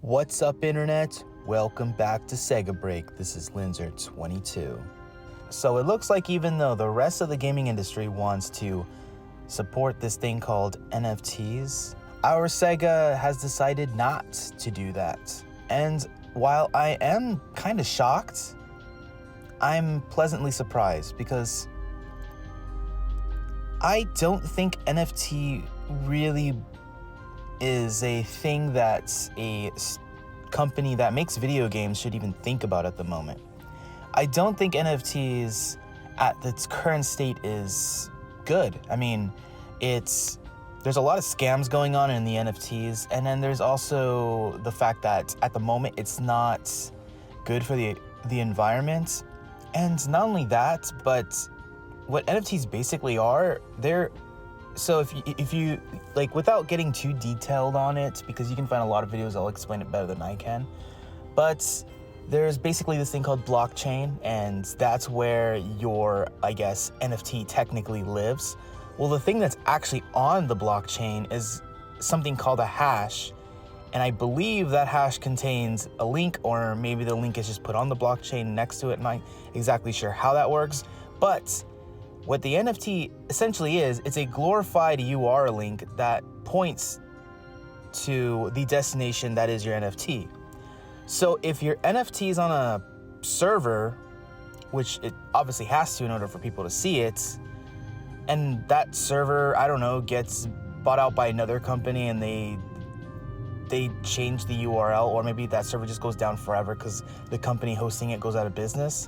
What's up, internet? Welcome back to Sega Break. This is Linzer22. So it looks like even though the rest of the gaming industry wants to support this thing called NFTs, our Sega has decided not to do that. And while I am kind of shocked, I'm pleasantly surprised because I don't think NFT really is a thing that a company that makes video games should even think about at the moment. I don't think NFTs at its current state is good. I mean, there's a lot of scams going on in the NFTs, and then there's also the fact that at the moment it's not good for the environment. And not only that, but what NFTs basically are, so if you like, without getting too detailed on it, because you can find a lot of videos that'll explain it better than I can, but there's basically this thing called blockchain, and that's where your, I guess, NFT technically lives. Well, the thing that's actually on the blockchain is something called a hash, and I believe that hash contains a link, or maybe the link is just put on the blockchain next to it. I'm not exactly sure how that works, but what the NFT essentially is, it's a glorified URL link that points to the destination that is your NFT. So if your NFT is on a server, which it obviously has to in order for people to see it, and that server, I don't know, gets bought out by another company and they change the URL, or maybe that server just goes down forever because the company hosting it goes out of business,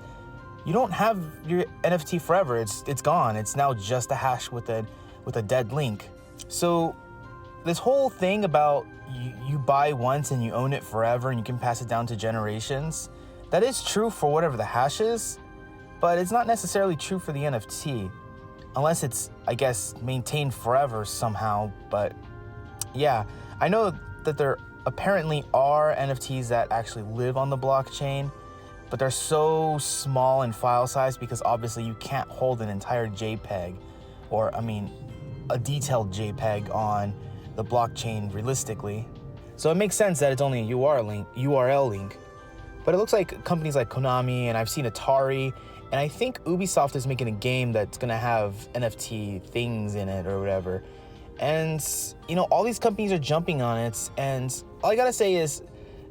you don't have your NFT forever. It's gone. It's now just a hash with a dead link. So this whole thing about you buy once and you own it forever and you can pass it down to generations, that is true for whatever the hash is, but it's not necessarily true for the NFT, unless it's, I guess, maintained forever somehow. But yeah, I know that there apparently are NFTs that actually live on the blockchain, but they're so small in file size because obviously you can't hold an entire JPEG, or I mean, a detailed JPEG on the blockchain realistically. So it makes sense that it's only a URL link. But it looks like companies like Konami, and I've seen Atari, and I think Ubisoft is making a game that's gonna have NFT things in it or whatever. And all these companies are jumping on it, and all I gotta say is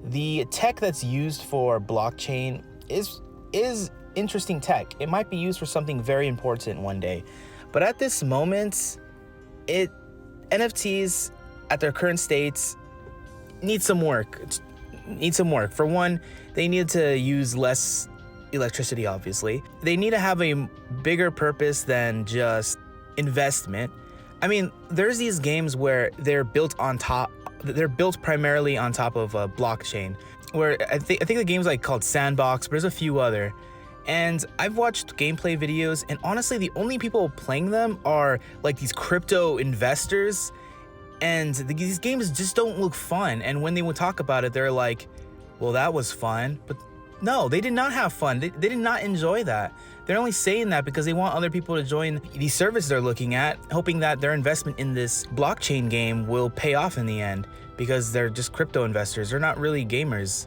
the tech that's used for blockchain is interesting tech. It might be used for something very important one day, but at this moment, NFTs at their current states need some work. For one, they need to use less electricity. Obviously, they need to have a bigger purpose than just investment. I mean, there's these games where they're built primarily on top of a blockchain, where I think the game's like called Sandbox, but there's a few other. And I've watched gameplay videos, and honestly, the only people playing them are like these crypto investors, and these games just don't look fun. And when they would talk about it, they're like, well, that was fun. But no, they did not have fun. They did not enjoy that. They're only saying that because they want other people to join the service they're looking at, hoping that their investment in this blockchain game will pay off in the end, because they're just crypto investors. They're not really gamers.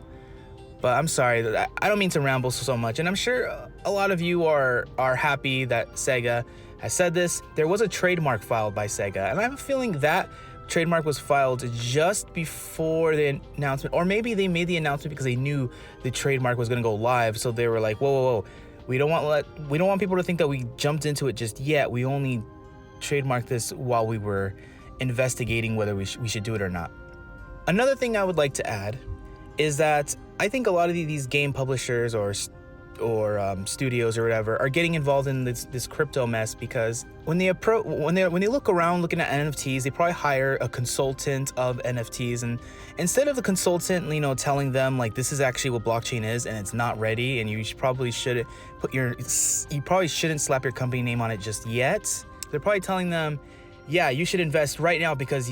But I'm sorry, I don't mean to ramble so much, and I'm sure a lot of you are happy that Sega has said this. There was a trademark filed by Sega, and I have a feeling that trademark was filed just before the announcement, or maybe they made the announcement because they knew the trademark was going to go live, so they were like, whoa. We don't want people to think that we jumped into it just yet. We only trademarked this while we were investigating whether we should do it or not. Another thing I would like to add is that I think a lot of these game publishers or studios or whatever are getting involved in this crypto mess, because when they look around looking at NFTs, they probably hire a consultant of NFTs, and instead of the consultant telling them like, this is actually what blockchain is and it's not ready, and you probably shouldn't slap your company name on it just yet, they're probably telling them, yeah, you should invest right now because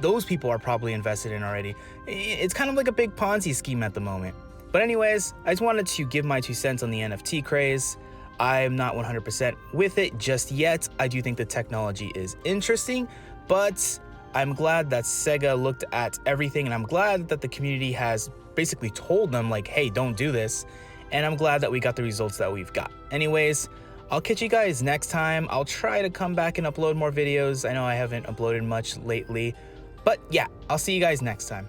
those people are probably invested in already. It's kind of like a big Ponzi scheme at the moment. But anyways, I just wanted to give my 2 cents on the NFT craze. I'm not 100% with it just yet. I do think the technology is interesting, but I'm glad that Sega looked at everything, and I'm glad that the community has basically told them like, hey, don't do this. And I'm glad that we got the results that we've got. Anyways, I'll catch you guys next time. I'll try to come back and upload more videos. I know I haven't uploaded much lately, but yeah, I'll see you guys next time.